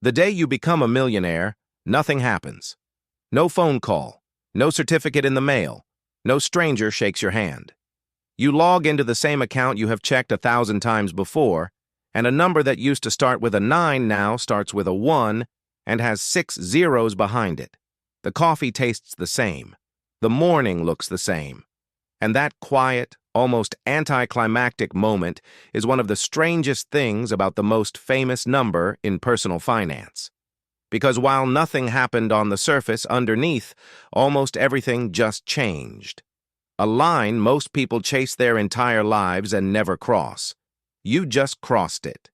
The day you become a millionaire, nothing happens. No phone call, no certificate in the mail, no stranger shakes your hand. You log into the same account you have checked 1,000 times before, and a number that used to start with a 9 now starts with a 1 and has 6 zeros behind it. The coffee tastes the same. The morning looks the same. And that quiet, almost anticlimactic moment is one of the strangest things about the most famous number in personal finance. Because while nothing happened on the surface, underneath, almost everything just changed. A line most people chase their entire lives and never cross. You just crossed it.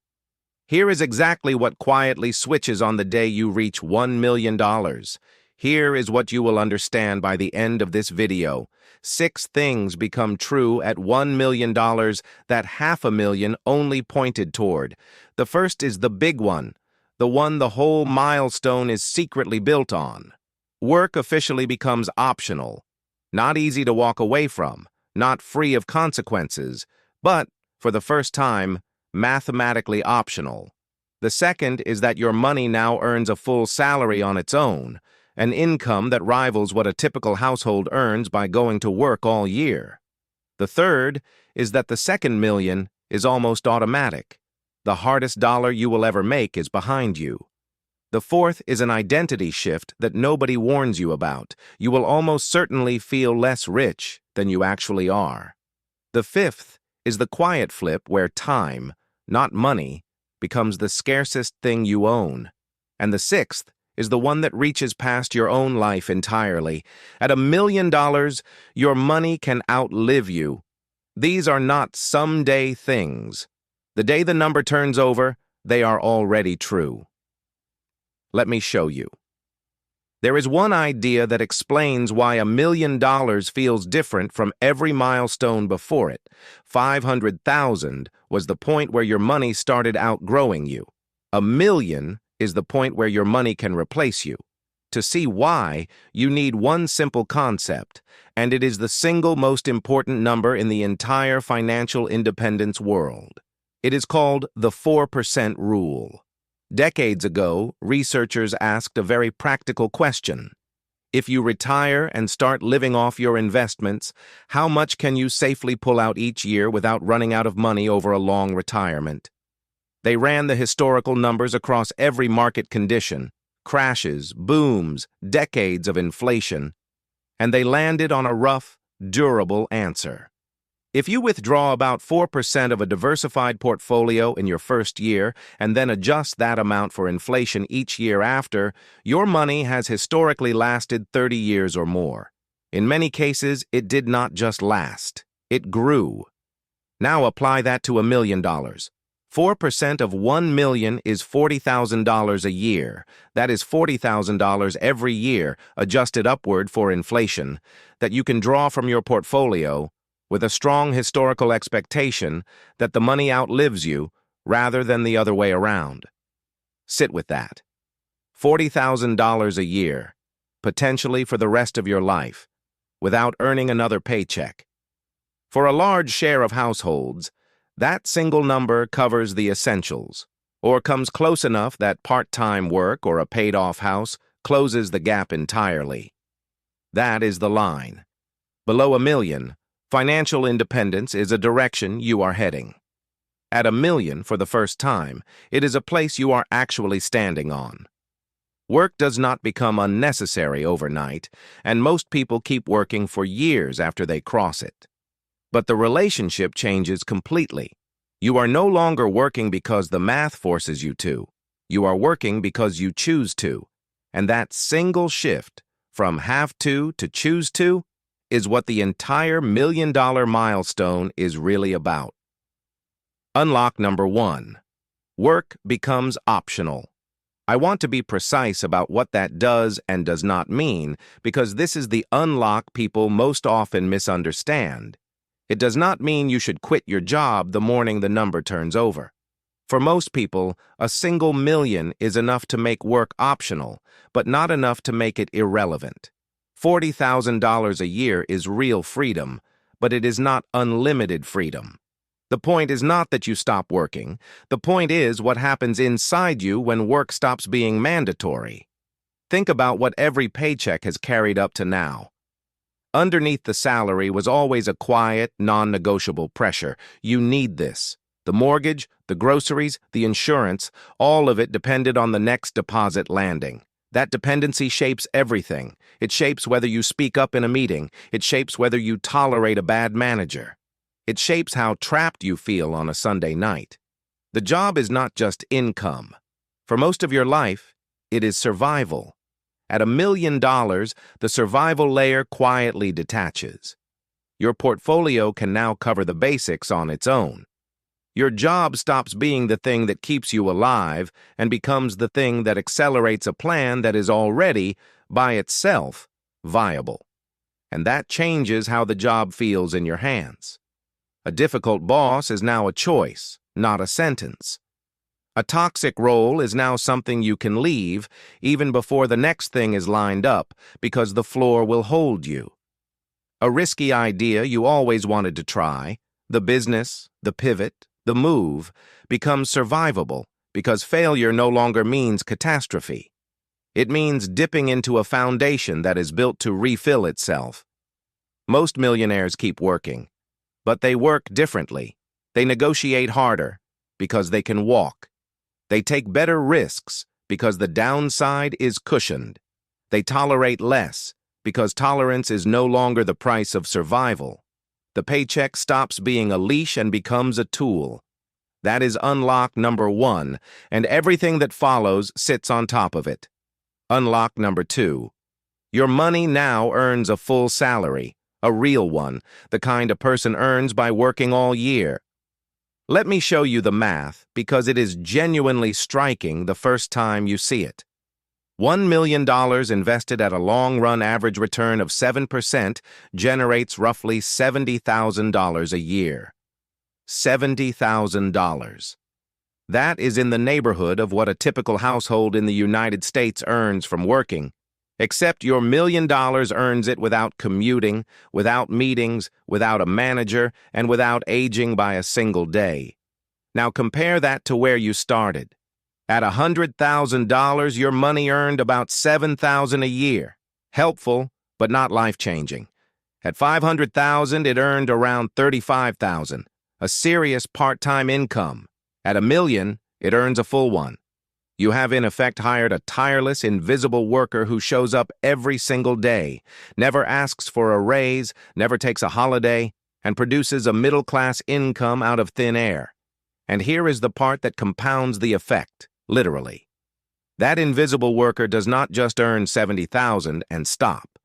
Here is exactly what quietly switches on the day you reach $1 million. Here is what you will understand by the end of this video. 6 things become true at $1 million that $500,000 only pointed toward. The first is the big one, the one the whole milestone is secretly built on. Work officially becomes optional. Not easy to walk away from, not free of consequences, but, for the first time, mathematically optional. The second is that your money now earns a full salary on its own, an income that rivals what a typical household earns by going to work all year. The third is that the second million is almost automatic. The hardest dollar you will ever make is behind you. The fourth is an identity shift that nobody warns you about. You will almost certainly feel less rich than you actually are. The fifth is the quiet flip where time, not money, becomes the scarcest thing you own. And the sixth is the one that reaches past your own life entirely. At $1 million, your money can outlive you. These are not someday things. The day the number turns over, they are already true. Let me show you. There is one idea that explains why $1 million feels different from every milestone before it. 500,000 was the point where your money started outgrowing you. $1 million is the point where your money can replace you. To see why, you need one simple concept, and it is the single most important number in the entire financial independence world. It is called the 4% rule. Decades ago, researchers asked a very practical question. If you retire and start living off your investments, how much can you safely pull out each year without running out of money over a long retirement? They ran the historical numbers across every market condition, crashes, booms, decades of inflation, and they landed on a rough, durable answer. If you withdraw about 4% of a diversified portfolio in your first year and then adjust that amount for inflation each year after, your money has historically lasted 30 years or more. In many cases, it did not just last. It grew. Now apply that to $1 million. 4% of $1 million is $40,000 a year. That is $40,000 every year, adjusted upward for inflation, that you can draw from your portfolio with a strong historical expectation that the money outlives you rather than the other way around. Sit with that. $40,000 a year, potentially for the rest of your life, without earning another paycheck. For a large share of households, that single number covers the essentials, or comes close enough that part-time work or a paid-off house closes the gap entirely. That is the line. Below $1 million, financial independence is a direction you are heading. At $1 million for the first time, it is a place you are actually standing on. Work does not become unnecessary overnight, and most people keep working for years after they cross it. But the relationship changes completely. You are no longer working because the math forces you to. You are working because you choose to. And that single shift, from have to choose to, is what the entire $1 million milestone is really about. Unlock number 1. Work becomes optional. I want to be precise about what that does and does not mean, because this is the unlock people most often misunderstand. It does not mean you should quit your job the morning the number turns over. For most people, a single million is enough to make work optional, but not enough to make it irrelevant. $40,000 a year is real freedom, but it is not unlimited freedom. The point is not that you stop working. The point is what happens inside you when work stops being mandatory. Think about what every paycheck has carried up to now. Underneath the salary was always a quiet, non-negotiable pressure. You need this. The mortgage, the groceries, the insurance, all of it depended on the next deposit landing. That dependency shapes everything. It shapes whether you speak up in a meeting. It shapes whether you tolerate a bad manager. It shapes how trapped you feel on a Sunday night. The job is not just income. For most of your life, it is survival. At $1 million, the survival layer quietly detaches. Your portfolio can now cover the basics on its own. Your job stops being the thing that keeps you alive and becomes the thing that accelerates a plan that is already, by itself, viable. And that changes how the job feels in your hands. A difficult boss is now a choice, not a sentence. A toxic role is now something you can leave even before the next thing is lined up because the floor will hold you. A risky idea you always wanted to try, the business, the pivot, the move, becomes survivable because failure no longer means catastrophe. It means dipping into a foundation that is built to refill itself. Most millionaires keep working, but they work differently. They negotiate harder because they can walk. They take better risks because the downside is cushioned. They tolerate less because tolerance is no longer the price of survival. The paycheck stops being a leash and becomes a tool. That is unlock number 1, and everything that follows sits on top of it. Unlock number 2. Your money now earns a full salary, a real one, the kind a person earns by working all year. Let me show you the math because it is genuinely striking the first time you see it. $1 million invested at a long-run average return of 7% generates roughly $70,000 a year. $70,000. That is in the neighborhood of what a typical household in the United States earns from working, except your $1 million earns it without commuting, without meetings, without a manager, and without aging by a single day. Now compare that to where you started. At $100,000, your money earned about $7,000 a year. Helpful, but not life-changing. At $500,000, it earned around $35,000, a serious part-time income. At $1 million, it earns a full one. You have in effect hired a tireless, invisible worker who shows up every single day, never asks for a raise, never takes a holiday, and produces a middle-class income out of thin air. And here is the part that compounds the effect. Literally. That invisible worker does not just earn $70,000 and stop.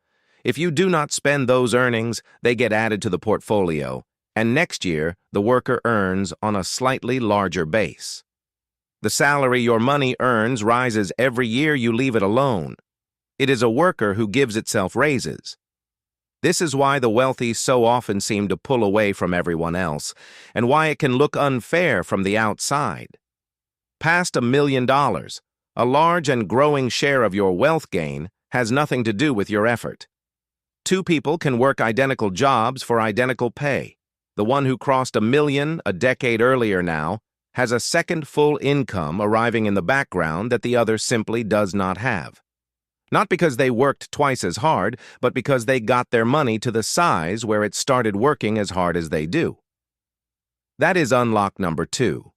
If you do not spend those earnings, they get added to the portfolio, and next year, the worker earns on a slightly larger base. The salary your money earns rises every year you leave it alone. It is a worker who gives itself raises. This is why the wealthy so often seem to pull away from everyone else, and why it can look unfair from the outside. Past $1 million, a large and growing share of your wealth gain has nothing to do with your effort. Two people can work identical jobs for identical pay. The one who crossed $1 million a decade earlier now has a second full income arriving in the background that the other simply does not have. Not because they worked twice as hard, but because they got their money to the size where it started working as hard as they do. That is unlock number 2.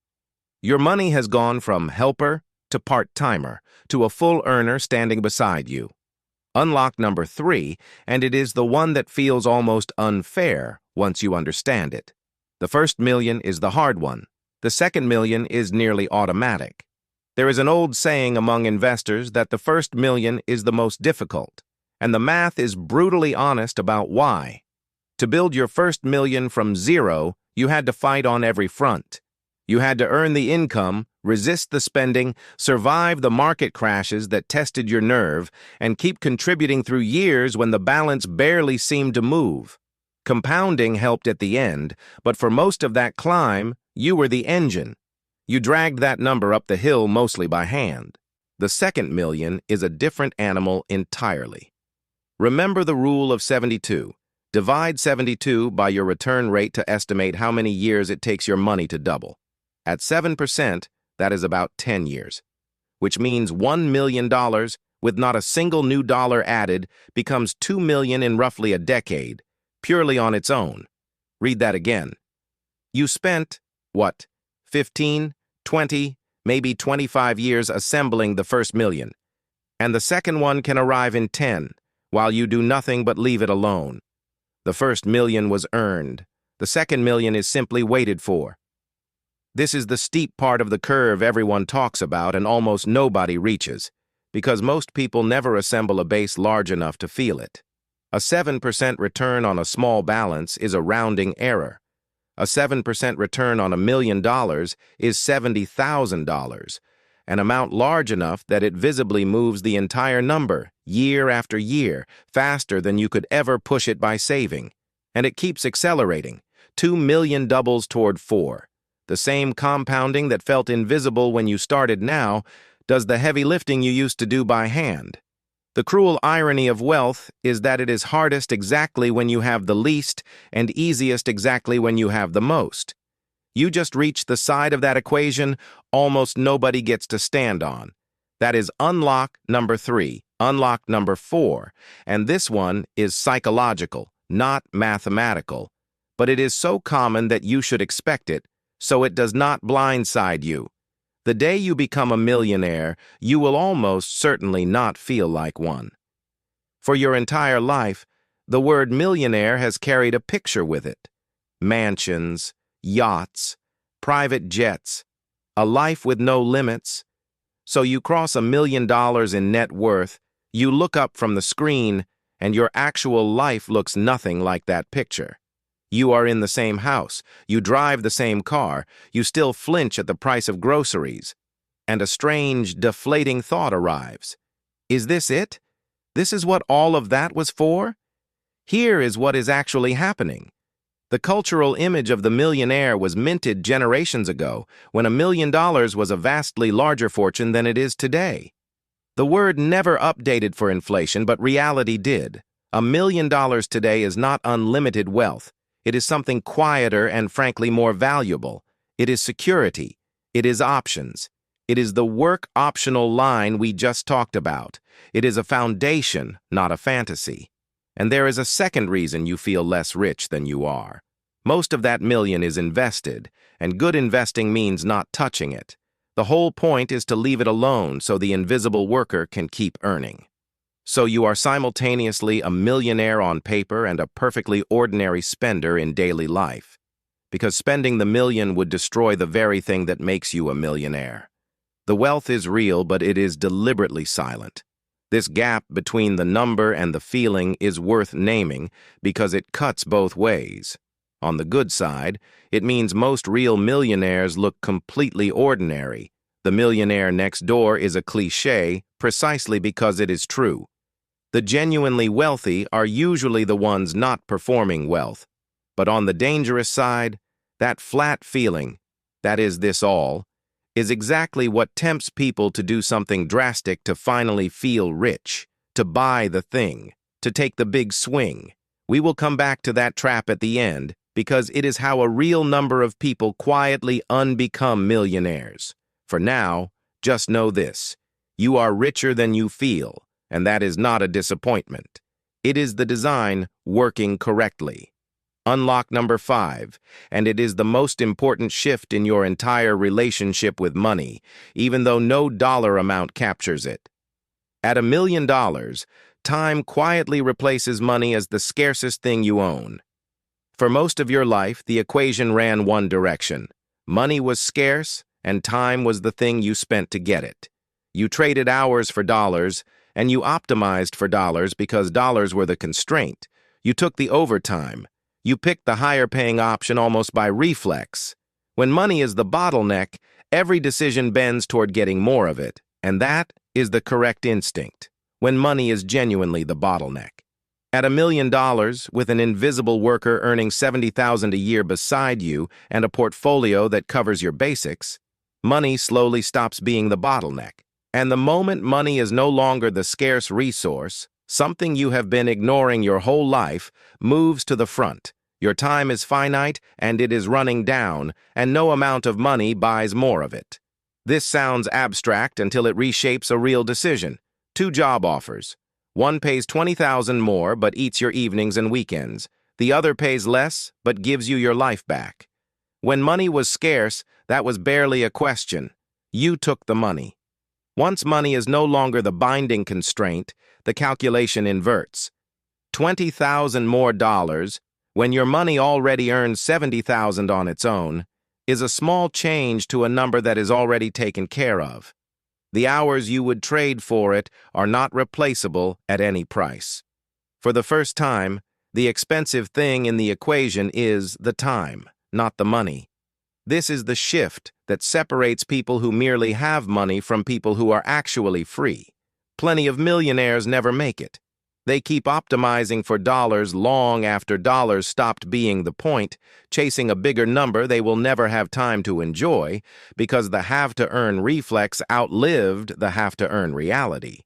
Your money has gone from helper to part-timer to a full earner standing beside you. Unlock number 3, and it is the one that feels almost unfair once you understand it. The first million is the hard one. The second million is nearly automatic. There is an old saying among investors that the first million is the most difficult, and the math is brutally honest about why. To build your first million from zero, you had to fight on every front. You had to earn the income, resist the spending, survive the market crashes that tested your nerve, and keep contributing through years when the balance barely seemed to move. Compounding helped at the end, but for most of that climb, you were the engine. You dragged that number up the hill mostly by hand. The second million is a different animal entirely. Remember the rule of 72. Divide 72 by your return rate to estimate how many years it takes your money to double. At 7%, that is about 10 years, which means $1 million with not a single new dollar added becomes $2 million in roughly a decade, purely on its own. Read that again. You spent, what, 15, 20, maybe 25 years assembling the first million, and the second one can arrive in 10, while you do nothing but leave it alone. The first million was earned. The second million is simply waited for. This is the steep part of the curve everyone talks about and almost nobody reaches, because most people never assemble a base large enough to feel it. A 7% return on a small balance is a rounding error. A 7% return on $1 million is $70,000, an amount large enough that it visibly moves the entire number, year after year, faster than you could ever push it by saving. And it keeps accelerating. 2 million doubles toward 4. The same compounding that felt invisible when you started now does the heavy lifting you used to do by hand. The cruel irony of wealth is that it is hardest exactly when you have the least and easiest exactly when you have the most. You just reach the side of that equation almost nobody gets to stand on. That is unlock number 3, unlock number 4, and this one is psychological, not mathematical. But it is so common that you should expect it, so it does not blindside you. The day you become a millionaire, you will almost certainly not feel like one. For your entire life, the word millionaire has carried a picture with it. Mansions, yachts, private jets, a life with no limits. So you cross $1 million in net worth, you look up from the screen, and your actual life looks nothing like that picture. You are in the same house, you drive the same car, you still flinch at the price of groceries. And a strange, deflating thought arrives. Is this it? This is what all of that was for? Here is what is actually happening. The cultural image of the millionaire was minted generations ago, when $1 million was a vastly larger fortune than it is today. The word never updated for inflation, but reality did. $1 million today is not unlimited wealth. It is something quieter and frankly more valuable. It is security. It is options. It is the work optional line we just talked about. It is a foundation, not a fantasy. And there is a second reason you feel less rich than you are. Most of that million is invested, and good investing means not touching it. The whole point is to leave it alone so the invisible worker can keep earning. So you are simultaneously a millionaire on paper and a perfectly ordinary spender in daily life. Because spending the million would destroy the very thing that makes you a millionaire. The wealth is real, but it is deliberately silent. This gap between the number and the feeling is worth naming because it cuts both ways. On the good side, it means most real millionaires look completely ordinary. The millionaire next door is a cliché precisely because it is true. The genuinely wealthy are usually the ones not performing wealth. But on the dangerous side, that flat feeling, that is this all, is exactly what tempts people to do something drastic to finally feel rich, to buy the thing, to take the big swing. We will come back to that trap at the end because it is how a real number of people quietly unbecome millionaires. For now, just know this: you are richer than you feel. And that is not a disappointment. It is the design working correctly. Unlock number 5, and it is the most important shift in your entire relationship with money, even though no dollar amount captures it. At $1 million, time quietly replaces money as the scarcest thing you own. For most of your life, the equation ran one direction. Money was scarce, and time was the thing you spent to get it. You traded hours for dollars, and you optimized for dollars because dollars were the constraint. You took the overtime. You picked the higher-paying option almost by reflex. When money is the bottleneck, every decision bends toward getting more of it, and that is the correct instinct, when money is genuinely the bottleneck. At $1 million, with an invisible worker earning $70,000 a year beside you and a portfolio that covers your basics, money slowly stops being the bottleneck. And the moment money is no longer the scarce resource, Something you have been ignoring your whole life moves to the front. Your time is finite and it is running down, and no amount of money buys more of it. This sounds abstract until it reshapes a real decision. 2 job offers. One pays $20,000 more but eats your evenings and weekends. The other pays less but gives you your life back. When money was scarce, that was barely a question. You took the money. Once money is no longer the binding constraint, the calculation inverts. $20,000 more dollars, when your money already earns $70,000 on its own, is a small change to a number that is already taken care of. The hours you would trade for it are not replaceable at any price. For the first time, the expensive thing in the equation is the time, not the money. This is the shift that separates people who merely have money from people who are actually free. Plenty of millionaires never make it. They keep optimizing for dollars long after dollars stopped being the point, chasing a bigger number they will never have time to enjoy because the have-to-earn reflex outlived the have-to-earn reality.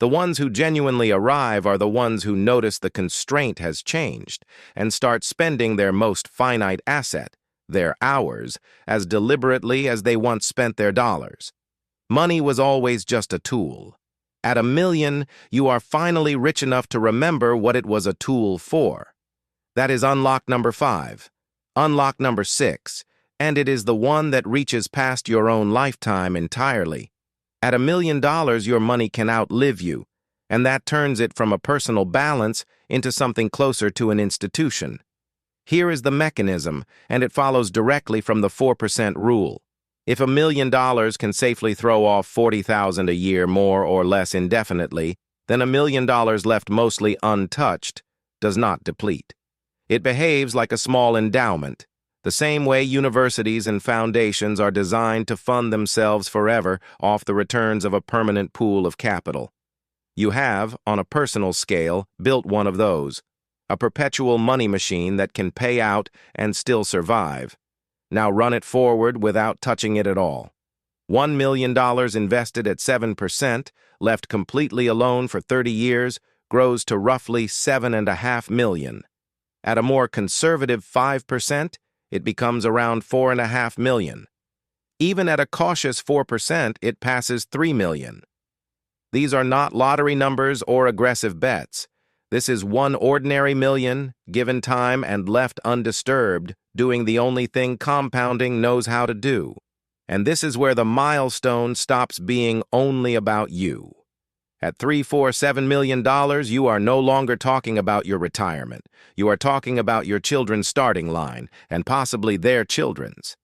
The ones who genuinely arrive are the ones who notice the constraint has changed and start spending their most finite asset, their hours, as deliberately as they once spent their dollars. Money was always just a tool. At $1 million, you are finally rich enough to remember what it was a tool for. That is unlock number 5. Unlock number 6, and it is the one that reaches past your own lifetime entirely. At $1 million, your money can outlive you, and that turns it from a personal balance into something closer to an institution. Here is the mechanism, and it follows directly from the 4% rule. If $1 million can safely throw off $40,000 a year more or less indefinitely, then $1 million left mostly untouched does not deplete. It behaves like a small endowment, the same way universities and foundations are designed to fund themselves forever off the returns of a permanent pool of capital. You have, on a personal scale, built one of those, a perpetual money machine that can pay out and still survive. Now run it forward without touching it at all. $1 million invested at 7%, left completely alone for 30 years, grows to roughly $7.5 million. At a more conservative 5%, it becomes around $4.5 million. Even at a cautious 4%, it passes $3 million. These are not lottery numbers or aggressive bets. This is one ordinary million, given time and left undisturbed, doing the only thing compounding knows how to do. And this is where the milestone stops being only about you. At $347 million, you are no longer talking about your retirement. You are talking about your children's starting line, and possibly their children's.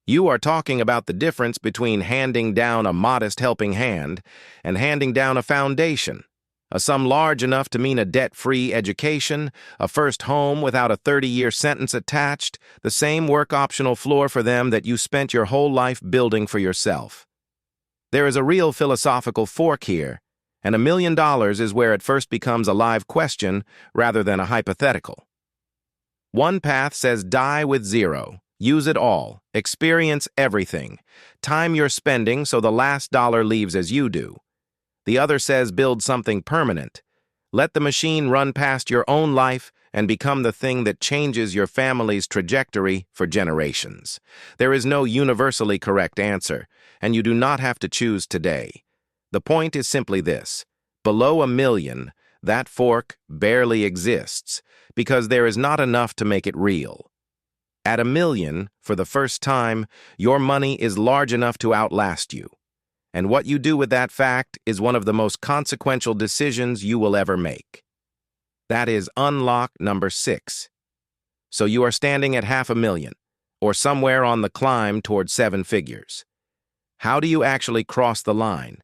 You are talking about the difference between handing down a modest helping hand and handing down a foundation. A sum large enough to mean a debt-free education, a first home without a 30-year sentence attached, the same work-optional floor for them that you spent your whole life building for yourself. There is a real philosophical fork here, and $1 million is where it first becomes a live question rather than a hypothetical. One path says die with zero, use it all, experience everything, time your spending so the last dollar leaves as you do. The other says build something permanent. Let the machine run past your own life and become the thing that changes your family's trajectory for generations. There is no universally correct answer, and you do not have to choose today. The point is simply this: below $1 million, that fork barely exists because there is not enough to make it real. At $1 million, for the first time, your money is large enough to outlast you. And what you do with that fact is one of the most consequential decisions you will ever make. That is unlock number 6. So you are standing at $500,000, or somewhere on the climb toward 7 figures. How do you actually cross the line?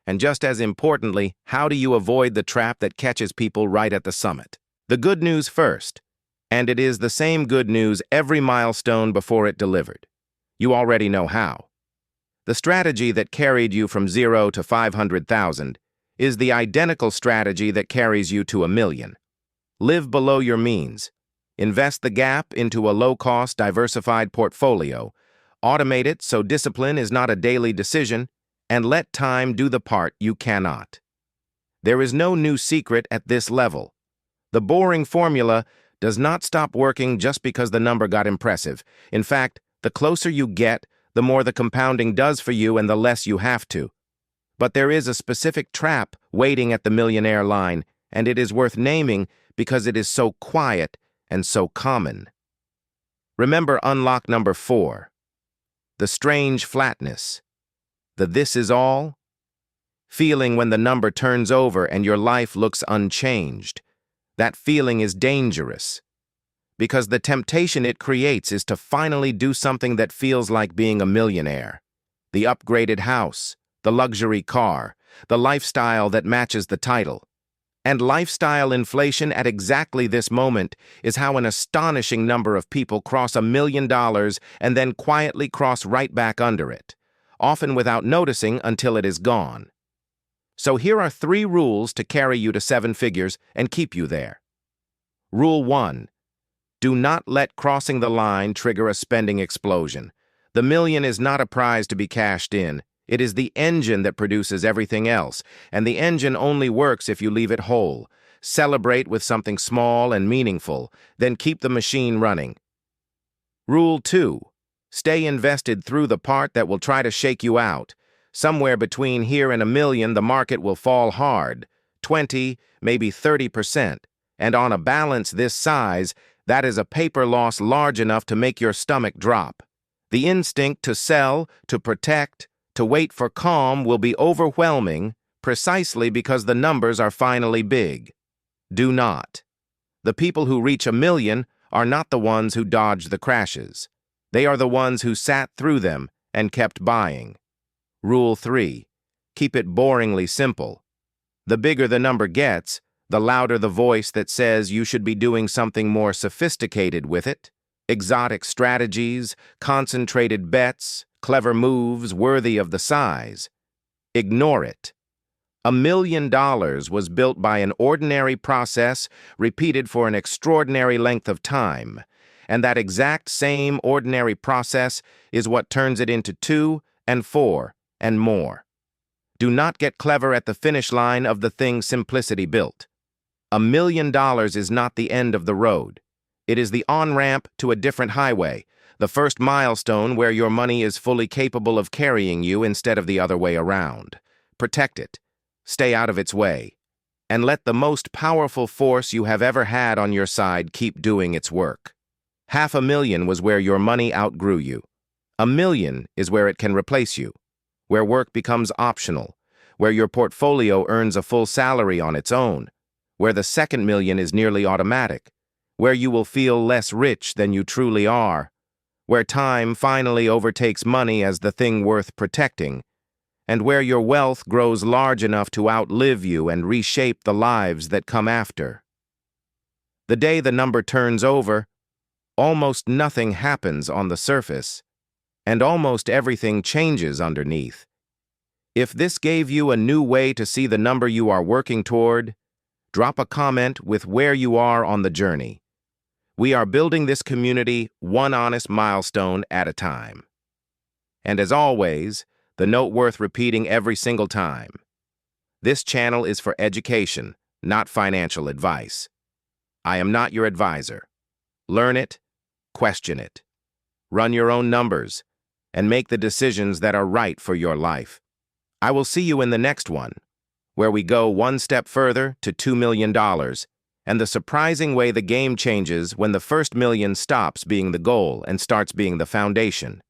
And just as importantly, how do you avoid the trap that catches people right at the summit? The good news first, and it is the same good news every milestone before it delivered. You already know how. The strategy that carried you from 0 to 500,000 is the identical strategy that carries you to $1 million. Live below your means. Invest the gap into a low-cost, diversified portfolio. Automate it so discipline is not a daily decision, and let time do the part you cannot. There is no new secret at this level. The boring formula does not stop working just because the number got impressive. In fact, the closer you get, the more the compounding does for you and the less you have to. But there is a specific trap waiting at the millionaire line, and it is worth naming because it is so quiet and so common. Remember unlock number 4, the strange flatness, the this is all feeling when the number turns over and your life looks unchanged. That feeling is dangerous because the temptation it creates is to finally do something that feels like being a millionaire. The upgraded house, the luxury car, the lifestyle that matches the title. And lifestyle inflation at exactly this moment is how an astonishing number of people cross $1 million and then quietly cross right back under it, often without noticing until it is gone. So here are 3 rules to carry you to 7 figures and keep you there. Rule 1. Do not let crossing the line trigger a spending explosion. The million is not a prize to be cashed in. It is the engine that produces everything else, and the engine only works if you leave it whole. Celebrate with something small and meaningful, then keep the machine running. Rule 2. Stay invested through the part that will try to shake you out. Somewhere between here and $1 million, the market will fall hard, 20, maybe 30%, and on a balance this size, that is a paper loss large enough to make your stomach drop. The instinct to sell, to protect, to wait for calm will be overwhelming precisely because the numbers are finally big. Do not. The people who reach $1 million are not the ones who dodged the crashes. They are the ones who sat through them and kept buying. Rule 3. Keep it boringly simple. The bigger the number gets, the louder the voice that says you should be doing something more sophisticated with it. Exotic strategies, concentrated bets, clever moves worthy of the size. Ignore it. $1 million was built by an ordinary process repeated for an extraordinary length of time, and that exact same ordinary process is what turns it into 2 and 4 and more. Do not get clever at the finish line of the thing simplicity built. $1 million is not the end of the road. It is the on-ramp to a different highway, the first milestone where your money is fully capable of carrying you instead of the other way around. Protect it. Stay out of its way. And let the most powerful force you have ever had on your side keep doing its work. $500,000 was where your money outgrew you. $1 million is where it can replace you, where work becomes optional, where your portfolio earns a full salary on its own, where the second million is nearly automatic, where you will feel less rich than you truly are, where time finally overtakes money as the thing worth protecting, and where your wealth grows large enough to outlive you and reshape the lives that come after. The day the number turns over, almost nothing happens on the surface, and almost everything changes underneath. If this gave you a new way to see the number you are working toward, drop a comment with where you are on the journey. We are building this community one honest milestone at a time. And as always, the note worth repeating every single time. This channel is for education, not financial advice. I am not your advisor. Learn it, question it, run your own numbers, and make the decisions that are right for your life. I will see you in the next one, where we go one step further to $2 million, and the surprising way the game changes when the first million stops being the goal and starts being the foundation.